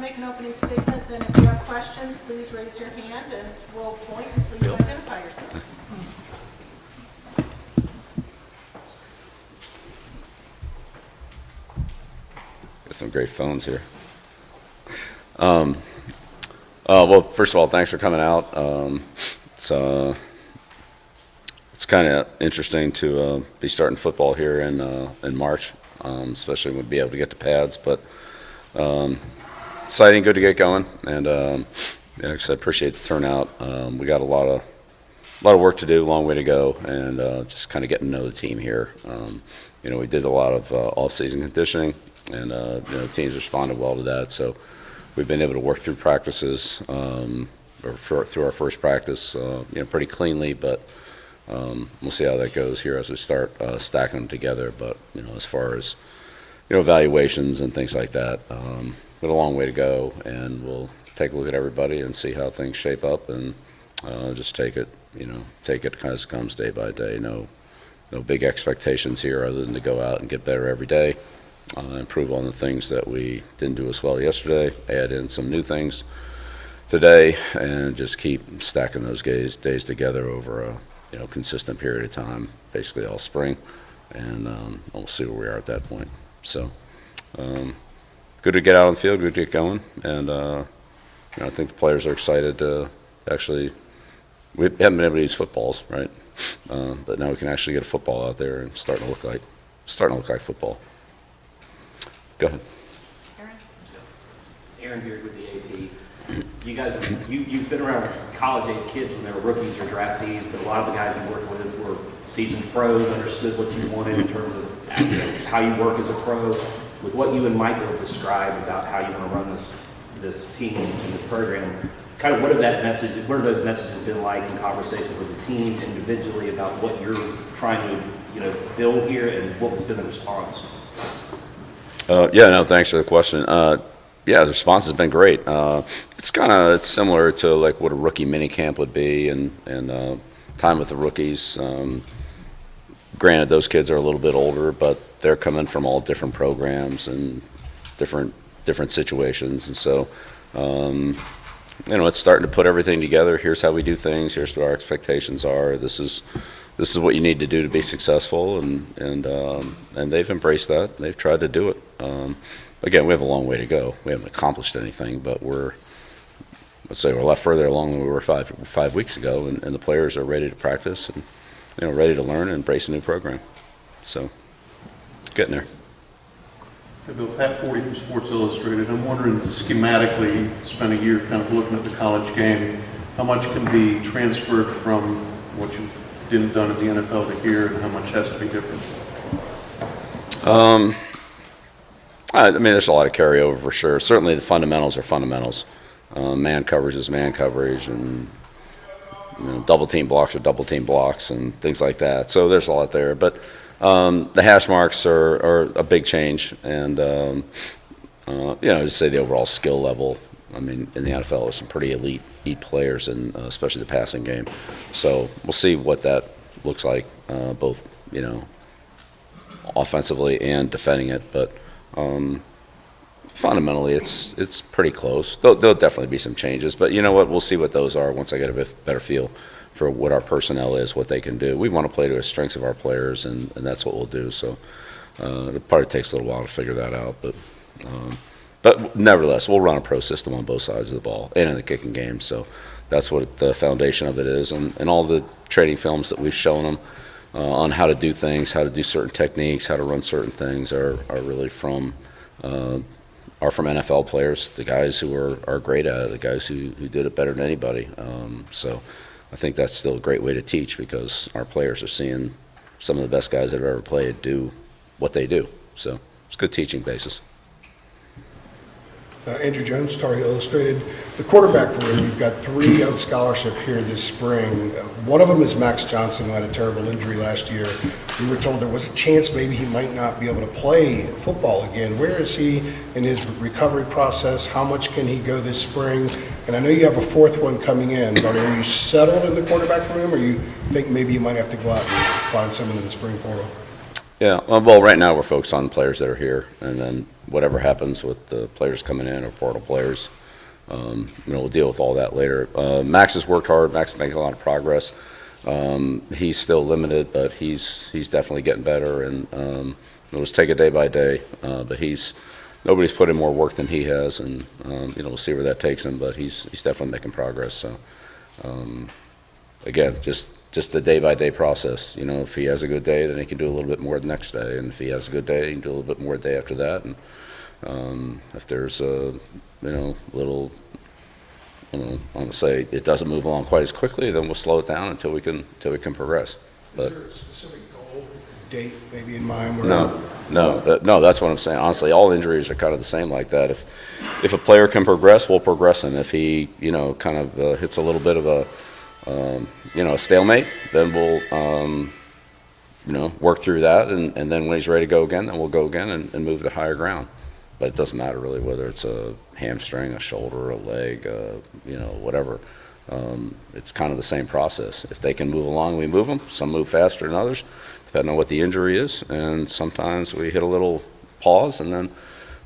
Make an opening statement, then if you have questions, please raise your hand and we'll point and please identify yourself. Got some great phones here. Well, first of all, thanks for coming out. It's kind of interesting to be starting football here in March, especially when we'll be able to get the pads. But exciting, good to get going, and like I said, appreciate the turnout. We got a lot of work to do, a long way to go, and just kind of getting to know the team here. We did a lot of off-season conditioning, and the teams responded well to that. So we've been able to work through practices, through our first practice, pretty cleanly. But we'll see how that goes here as we start stacking them together. But as far as evaluations and things like that, got a long way to go, and we'll take a look at everybody and see how things shape up, and just take it as it comes day by day. No big expectations here other than to go out and get better every day, improve on the things that we didn't do as well yesterday, add in some new things today, and just keep stacking those days together over a consistent period of time, basically all spring, and we'll see where we are at that point. So good to get out on the field, good to get going, and I think the players are excited to actually. We haven't been able to use footballs, right? But now we can actually get a football out there and starting to look like football. Go ahead. Aaron here with the AP. You guys, you've been around college-age kids when they were rookies or draftees, but a lot of the guys you worked with were seasoned pros, understood what you wanted in terms of how you work as a pro. With what you and Michael have described about how you want to run this team and this program, kind of what have those messages been like in conversations with the team individually about what you're trying to build here, and what has been the response? Thanks for the question. The response has been great. It's similar to like what a rookie mini camp would be, and time with the rookies. Granted, those kids are a little bit older, but they're coming from all different programs and different situations, and so it's starting to put everything together. Here's how we do things. Here's what our expectations are. This is what you need to do to be successful, and they've embraced that. They've tried to do it. Again, we have a long way to go. We haven't accomplished anything, but we're a lot further along than we were five weeks ago, and the players are ready to practice and ready to learn and embrace a new program. So, getting there. Hey Bill, Pat Forty from Sports Illustrated. I'm wondering, schematically, spent a year kind of looking at the college game, how much can be transferred from what you didn't done in the NFL to here, and how much has to be different? There's a lot of carryover for sure. Certainly the fundamentals are fundamentals. Man coverage is man coverage, and double team blocks are double team blocks, and things like that. So there's a lot there. But the hash marks are a big change, and just say the overall skill level. In the NFL, there's some pretty elite players, and especially the passing game. So we'll see what that looks like, both offensively and defending it. But fundamentally, it's pretty close. There'll definitely be some changes, but you know what? We'll see what those are once I get a bit better feel for what our personnel is, what they can do. We want to play to the strengths of our players, and that's what we'll do. So it probably takes a little while to figure that out, but nevertheless, we'll run a pro system on both sides of the ball and in the kicking game. So that's what the foundation of it is, and all the training films that we've shown them on how to do things, how to do certain techniques, how to run certain things are really from NFL players, the guys who are great at it, the guys who did it better than anybody. So I think that's still a great way to teach, because our players are seeing some of the best guys that have ever played do what they do. So it's a good teaching basis. Andrew Jones, Tar Heel Illustrated. The quarterback room, you've got 3 on scholarship here this spring. One of them is Max Johnson, who had a terrible injury last year. We were told there was a chance maybe he might not be able to play football again. Where is he in his recovery process? How much can he go this spring? And I know you have a 4th one coming in, but are you settled in the quarterback room, or you think maybe you might have to go out and find someone in the spring portal? Yeah, well, right now we're focused on the players that are here, and then whatever happens with the players coming in or portal players, we'll deal with all that later. Max has worked hard. Max is making a lot of progress. He's still limited, but he's definitely getting better, and we'll just take it day by day. But nobody's put in more work than he has, and we'll see where that takes him. But he's definitely making progress. So again, just the day by day process. If he has a good day, then he can do a little bit more the next day, and if he has a good day, he can do a little bit more the day after that. And if there's a little, I'm gonna say it doesn't move along quite as quickly, then we'll slow it down until we can progress. But Is there a specific goal, date maybe in mind? no, that's what I'm saying. Honestly, all injuries are kind of the same like that. If a player can progress, we'll progress him. If he, kind of hits a little bit of a stalemate, then we'll, work through that, and then when he's ready to go again, then we'll go again and move to higher ground. But it doesn't matter really whether it's a hamstring, a shoulder, a leg, whatever. It's kind of the same process. If they can move along, we move them. Some move faster than others, depending on what the injury is. And sometimes we hit a little pause, and then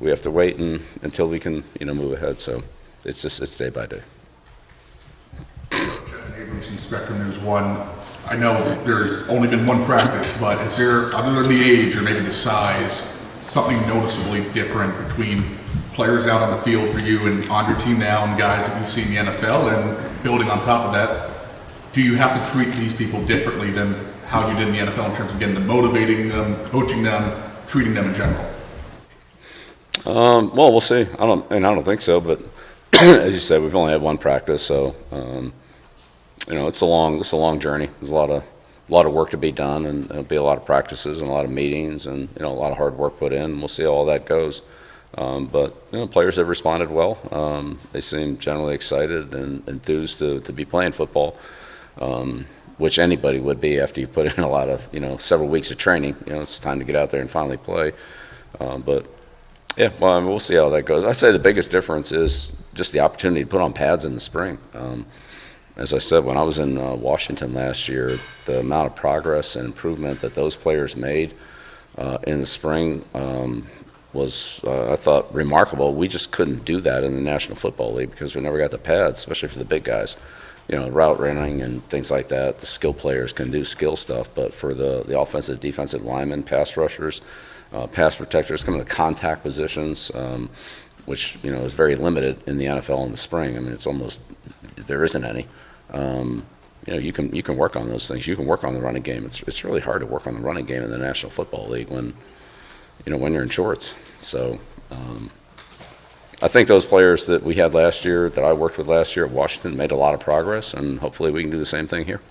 we have to wait until we can, move ahead. So it's day by day. From Spectrum News 1, I know there's only been one practice, but is there, other than the age or maybe the size, something noticeably different between players out on the field for you and on your team now and guys that you've seen in the NFL? And building on top of that, do you have to treat these people differently than how you did in the NFL in terms of getting them, motivating them, coaching them, treating them in general? Well, we'll see. I don't think so, but as you said, we've only had one practice, so it's a long journey. There's a lot of work to be done, and there'll be a lot of practices and a lot of meetings, and a lot of hard work put in. We'll see how all that goes. But players have responded well. They seem generally excited and enthused to be playing football, which anybody would be after you put in a lot of several weeks of training. It's time to get out there and finally play. But yeah, well, we'll see how that goes. I say the biggest difference is just the opportunity to put on pads in the spring. As I said, when I was in Washington last year, the amount of progress and improvement that those players made in the spring was, I thought, remarkable. We just couldn't do that in the National Football League because we never got the pads, especially for the big guys. Route running and things like that, the skill players can do skill stuff, but for the offensive, defensive linemen, pass rushers, pass protectors, some of the contact positions, which, is very limited in the NFL in the spring. I mean, it's almost, there isn't any. You can work on those things. You can work on the running game. It's really hard to work on the running game in the National Football League when you're in shorts. So I think those players that we had last year, that I worked with last year at Washington, made a lot of progress, and hopefully we can do the same thing here.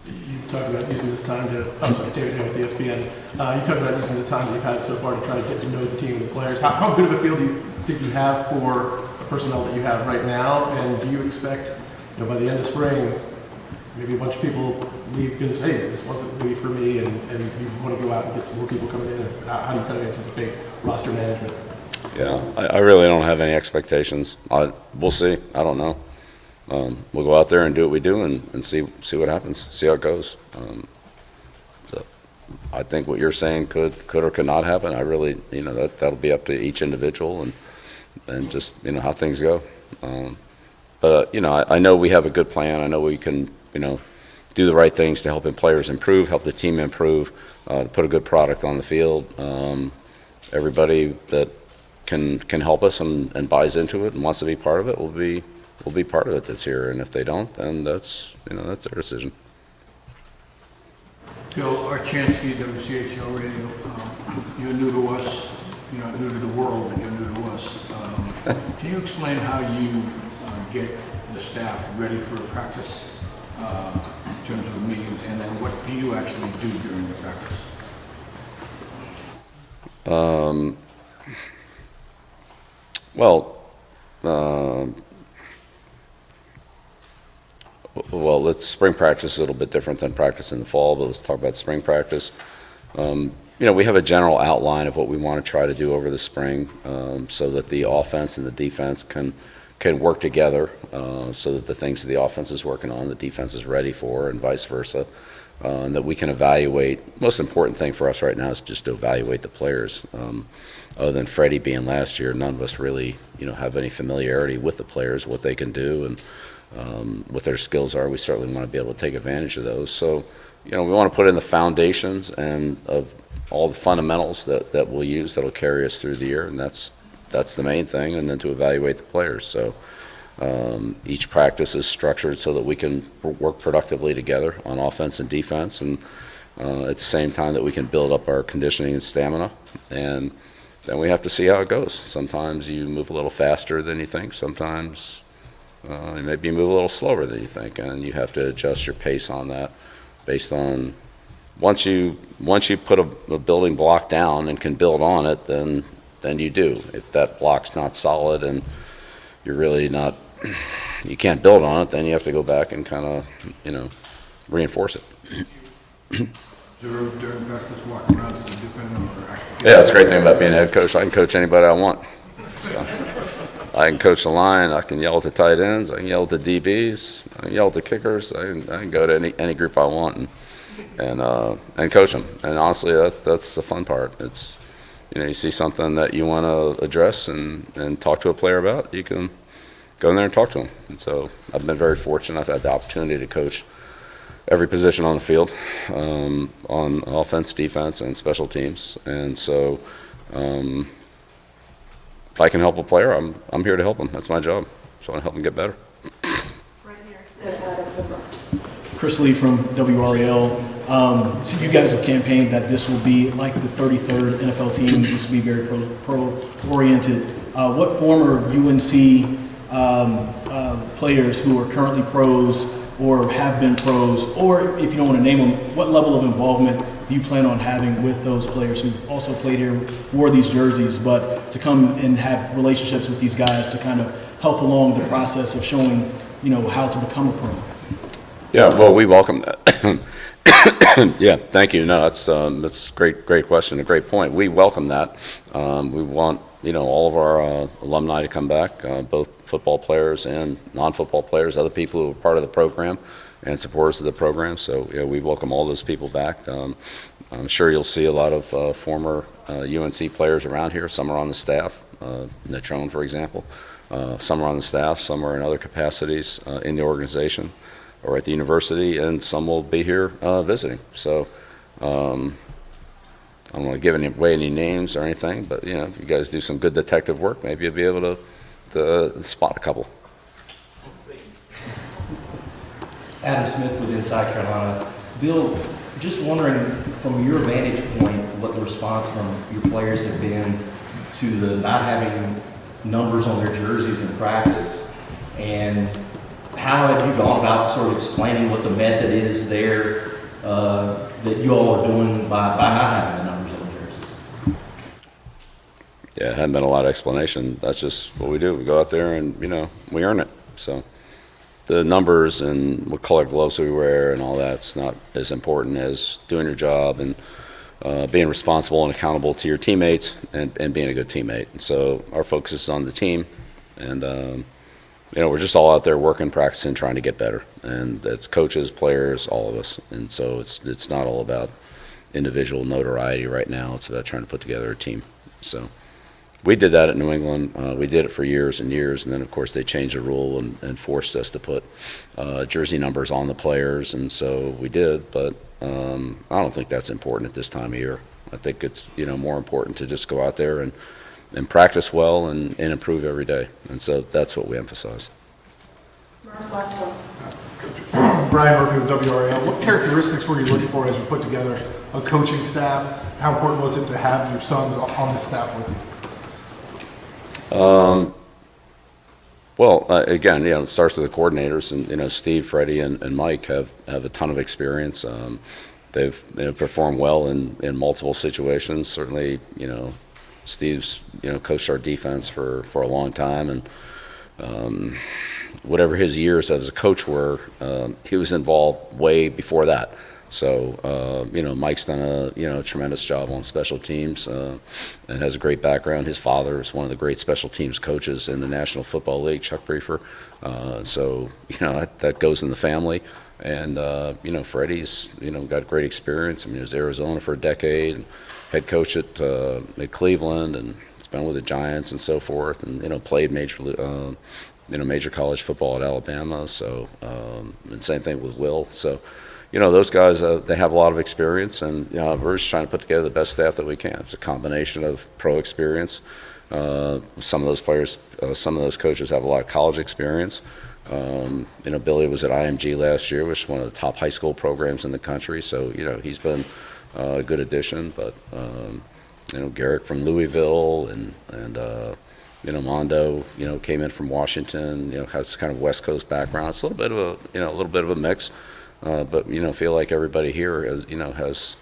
You talked about using this time to, I'm sorry, David here with ESPN. You talked about using the time that you've had so far to try to get to know the team and the players. How good of a feel do you think you have for the personnel that you have right now? And do you expect, by the end of spring, maybe a bunch of people leave because, hey, this wasn't really for me, and you want to go out and get some more people coming in? How do you kind of anticipate roster management? Yeah, I really don't have any expectations. We'll see. I don't know. We'll go out there and do what we do and see what happens, see how it goes. So I think what you're saying could or could not happen. I really, that'll be up to each individual and just, how things go. But I know we have a good plan. I know we can, do the right things to help players improve, help the team improve, to put a good product on the field. Everybody that can help us and buys into it and wants to be part of it will be part of it that's here. And if they don't, then that's their decision. Bill Archansky, WCHL Radio. You're new to us. You're not new to the world, but you're new to us. Can you explain how you get the staff ready for a practice in terms of meetings, and then what do you actually do during the practice? Well, spring practice is a little bit different than practice in the fall, but let's talk about spring practice. We have a general outline of what we want to try to do over the spring, so that the offense and the defense can work together, so that the things that the offense is working on, the defense is ready for, and vice versa. and that we can evaluate. Most important thing for us right now is just to evaluate the players. Other than Freddie being last year, none of us really, have any familiarity with the players, what they can do, and what their skills are. We certainly want to be able to take advantage of those. So, we want to put in the foundations and of all the fundamentals that we'll use that'll carry us through the year, and that's the main thing, and then to evaluate the players. So each practice is structured so that we can work productively together on offense and defense, and at the same time that we can build up our conditioning and stamina. And then we have to see how it goes. Sometimes you move a little faster than you think. Sometimes maybe you move a little slower than you think, and you have to adjust your pace on that based on once you put a building block down and can build on it, then you do. If that block's not solid and you're really not, you can't build on it, then you have to go back and kind of, reinforce it. Observe during practice, walk around to the defender or actually? Yeah, that's the great thing about being a head coach. I can coach anybody I want. So, I can coach the line. I can yell at the tight ends. I can yell at the DBs. I can yell at the kickers. I can go to any group I want and coach them. And honestly, that's the fun part. It's you see something that you want to address and talk to a player about, you can go in there and talk to them. And so I've been very fortunate. I've had the opportunity to coach every position on the field, on offense, defense, and special teams. And so if I can help a player, I'm here to help them. That's my job. So I want to help them get better. Right here. Chris Lee from WRAL. So you guys have campaigned that this will be like the 33rd NFL team. This will be very pro-oriented. What former UNC players who are currently pros or have been pros, or if you don't want to name them, what level of involvement do you plan on having with those players who also played here, wore these jerseys, but to come and have relationships with these guys to kind of help along the process of showing, how to become a pro? Yeah, well, we welcome that. Yeah, thank you. No, that's a great question, a great point. We welcome that. We want all of our alumni to come back, both football players and non-football players, other people who are part of the program and supporters of the program. So we welcome all those people back. I'm sure you'll see a lot of former UNC players around here. Some are on the staff, Natrone, for example. Some are on the staff, some are in other capacities in the organization or at the university, and some will be here visiting. So I don't want to give away any names or anything, but if you guys do some good detective work, maybe you'll be able to spot a couple. Adam Smith with Inside Carolina. Bill, just wondering from your vantage point, what the response from your players have been to the not having numbers on their jerseys in practice, and how have you gone about sort of explaining what the method is there that you all are doing by not having the numbers on the jerseys? Yeah, it hadn't been a lot of explanation. That's just what we do. We go out there and, we earn it. So the numbers and what color gloves we wear and all that's not as important as doing your job and being responsible and accountable to your teammates and being a good teammate. And so our focus is on the team, and we're just all out there working, practicing, trying to get better. And it's coaches, players, all of us. And so it's not all about individual notoriety right now. It's about trying to put together a team. So we did that at New England. We did it for years and years, and then, of course, they changed the rule and forced us to put jersey numbers on the players, and so we did. But I don't think that's important at this time of year. I think it's more important to just go out there and practice well and improve every day, and so that's what we emphasize. Brian Murphy with WRAL. What characteristics were you looking for as you put together a coaching staff? How important was it to have your sons on the staff with you? Well, again, it starts with the coordinators, and Steve, Freddie, and Mike have a ton of experience. They've performed well in multiple situations. Certainly, Steve's coached our defense for a long time, and whatever his years as a coach were, he was involved way before that. So, Mike's done a tremendous job on special teams and has a great background. His father is one of the great special teams coaches in the National Football League, Chuck Briefer. So, that goes in the family. And, Freddie's, got great experience. I mean, he was at Arizona for a decade, and head coach at Cleveland, and he's been with the Giants and so forth, and, played major college football at Alabama. So, and same thing with Will. So, those guys, they have a lot of experience, and we're just trying to put together the best staff that we can. It's a combination of pro experience. Some of those players, some of those coaches have a lot of college experience. Billy was at IMG last year, which is one of the top high school programs in the country. So, he's been a good addition. But, Garrick from Louisville and Mondo, came in from Washington, has kind of West Coast background. It's a little bit of a mix. But, feel like everybody here has,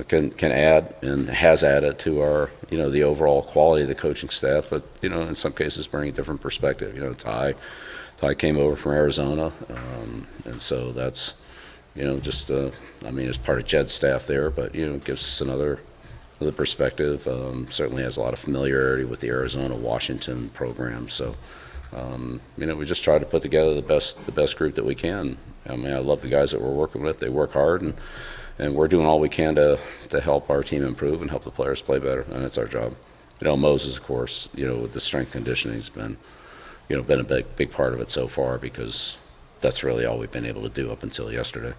can add and has added to our, the overall quality of the coaching staff. But, in some cases bring a different perspective. Ty came over from Arizona, and so that's, just, as part of Jed's staff there, but, gives us another perspective. Certainly has a lot of familiarity with the Arizona-Washington program. So, we just try to put together the best group that we can. I love the guys that we're working with. They work hard, and we're doing all we can to help our team improve and help the players play better, and that's our job. Moses, of course, with the strength conditioning, has been a big part of it so far, because that's really all we've been able to do up until yesterday.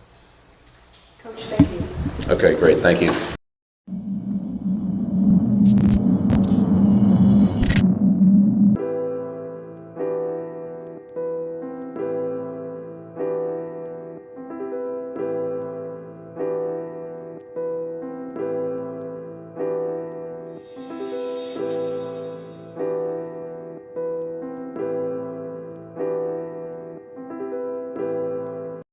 Coach, thank you. Okay, great. Thank you.